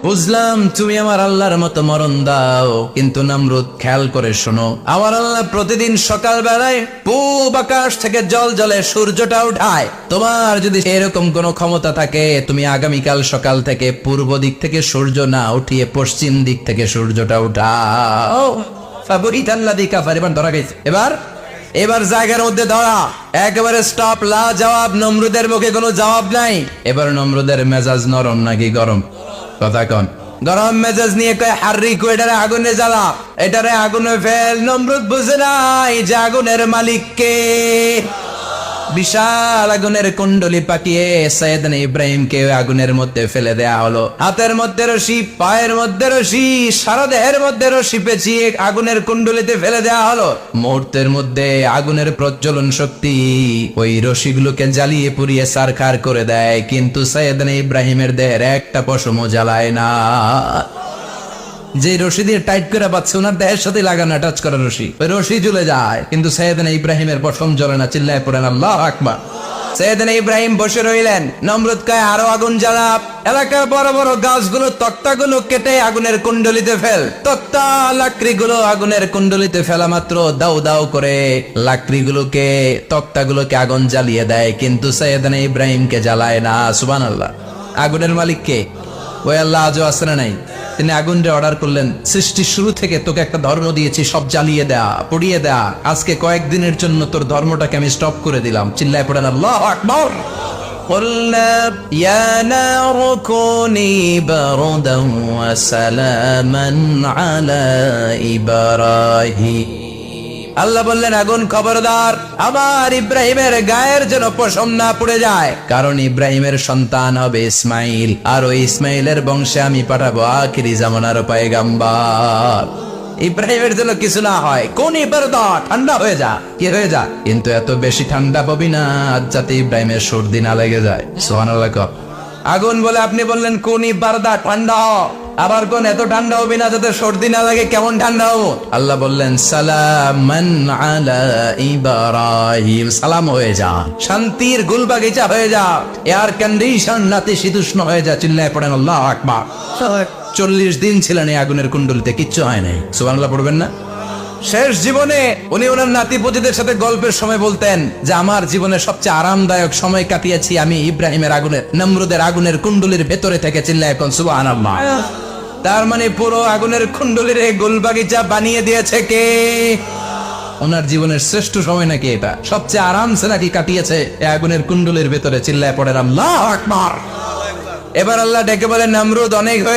বুঝলাম তুমি আমার আল্লাহর মতো মরণ দাও, কিন্তু নমরুদ খেয়াল করে শোনো, আমার আল্লাহ প্রতিদিন সকাল বেলায় পূব আকাশ থেকে জল জলে সূর্যটা উঠায়। তোমার যদি এরকম কোন ক্ষমতা থাকে, তুমি আগামীকাল সকাল থেকে পূর্ব দিক থেকে সূর্য না উঠিয়ে পশ্চিম দিক থেকে সূর্যটা উঠাও। এবার জায়গার মধ্যে ধরা, একেবারে স্টপ, লা জবাব। নমরুদের মুখে কোনো জবাব নাই। এবার নমরুদের মেজাজ নরম নাকি গরম? কথা কন। গরম মেজাজ নিয়ে কয়, হাররি কো, এটারে আগুনে জ্বালা, এটারে আগুনে ফেল। নমরুদ বুঝে নাই যে আগুনের মালিক কে। বিশাল আগুনের কুণ্ডলি পাকিয়ে সাইয়েদনা ইব্রাহিমকে আগুনের মধ্যে ফেলে দেয়া হলো। হাতের মধ্যে রশি, পায়ের মধ্যে রশি, সারা দেহের মধ্যে রশি পেঁচিয়ে আগুনের কুণ্ডলিতে ফেলে দেয়া হলো। মুহূর্তের মধ্যে আগুনের প্রজ্বলন শক্তি ওই রশিগুলোকে জ্বালিয়ে পুড়িয়ে ছারখার করে দেয়, কিন্তু সাইয়েদনা ইব্রাহিমের দেহের একটা পশমও জ্বালায় না। যে রশি দিয়ে টাইট করে পাচ্ছে, ওনার দেহের সাথে লাগানো টাচ করা রশি, ওই রশি জ্বলে যায়, কিন্তু সাইয়েদনা ইব্রাহিমের পশম জ্বলে না। চিল্লায় পড়েন আল্লাহু আকবার। সাইয়েদনা ইব্রাহিম বসে রইলেন। নমরুদ কয়, আরো আগুন জ্বালা, এলাকার বড় বড় গাছগুলো, তক্তাগুলো কেটে আগুনের কুণ্ডলিতে ফেল। তক্তা লাকড়িগুলো আগুনের কুণ্ডলিতে ফেলা মাত্র দাউ দাউ করে লাকড়িগুলোকে, তক্তাগুলোকে আগুন জ্বালিয়ে দেয়, কিন্তু সাইয়েদনা ইব্রাহিমকে জ্বালায় না। সুবহানাল্লাহ। আগুনের মালিক কে? ওই আল্লাহ আজও আছে না নাই? তিনি আগুনরে অর্ডার করলেন, সৃষ্টির শুরু থেকে তোকে একটা ধর্ম দিয়েছি, সব জ্বালিয়ে দেয়া, পুড়িয়ে দেয়া, আজকে কয়েকদিনের জন্য তোর ধর্মটাকে আমি স্টপ করে দিলাম। চিল্লায় পড়েন আল্লাহু আকবার। قُلْنَا يَا نَارُ كُونِي بَرْدًا وَسَلَامًا عَلَى إِبْرَاهِيمَ। আল্লাহ বললেন, আগুন খবরদার, আমার ইব্রাহিমের গায়ের যেন পশম না পুড়ে যায়, কারণ ইব্রাহিমের সন্তান হবে ইসমাইল, আর ওই ইসমাইলের বংশে আমি পাঠাবো আখিরি জামানার পয়গম্বর। ইব্রাহিমের যেন কিছু না হয়। কোন ইবারদা, ঠান্ডা হয়ে যা, কি হয়ে যা, কিন্তু এত বেশি ঠান্ডা পাবি না যাতে ইব্রাহিমের সর্দি না লেগে যায়। সুবহানাল্লাহ। আগুন বলে, আপনি বললেন কোন ইবারদা, ঠান্ডা হ, আবার কোন এত ঠান্ডা হবি না যাতে সর্দি না লাগে, কেমন ঠান্ডা হবো? আল্লাহ বললেন, সালামান আলা ইব্রাহিম, সালাম হয়ে যা, শান্তির গুলবাগিচা হয়ে যা, এয়ার কন্ডিশন, নাতিশীতোষ্ণ হয়ে যা। চিল্লায় পড়েন আল্লাহু আকবার। 40 দিন ছিলেন এই আগুনের কুণ্ডলিতে, কিচ্ছু হয় নাই। সুবহানাল্লাহ পড়বেন না? শেষ জীবনে উনি ওনার নাতিপুতিদের সাথে গল্পের সময় বলতেন যে আমার জীবনের সবচেয়ে আরামদায়ক সময় কাটিয়েছি আমি ইব্রাহিমের আগুনের, নমরুদের আগুনের কুণ্ডলির ভেতরে থেকে। চিল্লায় এখন সুবহানাল্লাহ। তার মানে পুরো আগুনের কুণ্ডলির গোলবাগিচা বানিয়ে দিয়েছে কে? ওনার জীবনের শ্রেষ্ঠ সময় নাকি এটা? সবচেয়ে আরামসে নাকি কাটিয়েছে এই আগুনের কুণ্ডলির ভেতরে। চিল্লায় পড়েন আল্লাহু আকবার। এবার আল্লাহ ডেকে বলেন, নমরুদ অনেক হয়ে